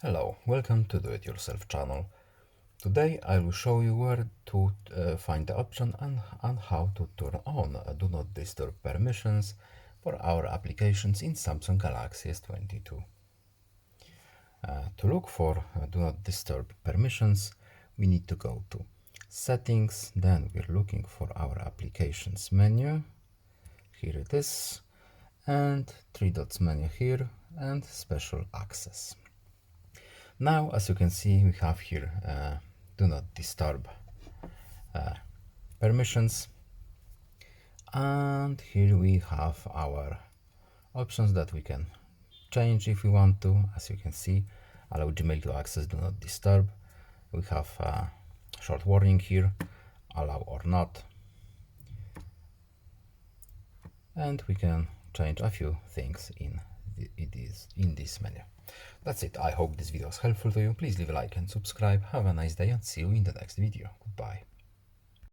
Hello, welcome to Do It Yourself channel. Today I will show you where to find the option and how to turn on Do Not Disturb permissions for our applications in Samsung Galaxy S22. To look for Do Not Disturb permissions, we need to go to Settings, then we're looking for our Applications menu. Here it is, and three dots menu here, and Special Access. Now, as you can see, we have here Do Not Disturb permissions, and here we have our options that we can change if we want to. As you can see, allow Gmail to access Do Not Disturb. We have a short warning here, allow or not, and we can change a few things in this menu. That's it. I hope this video was helpful to you. Please leave a like and subscribe. Have a nice day and see you in the next video. Goodbye.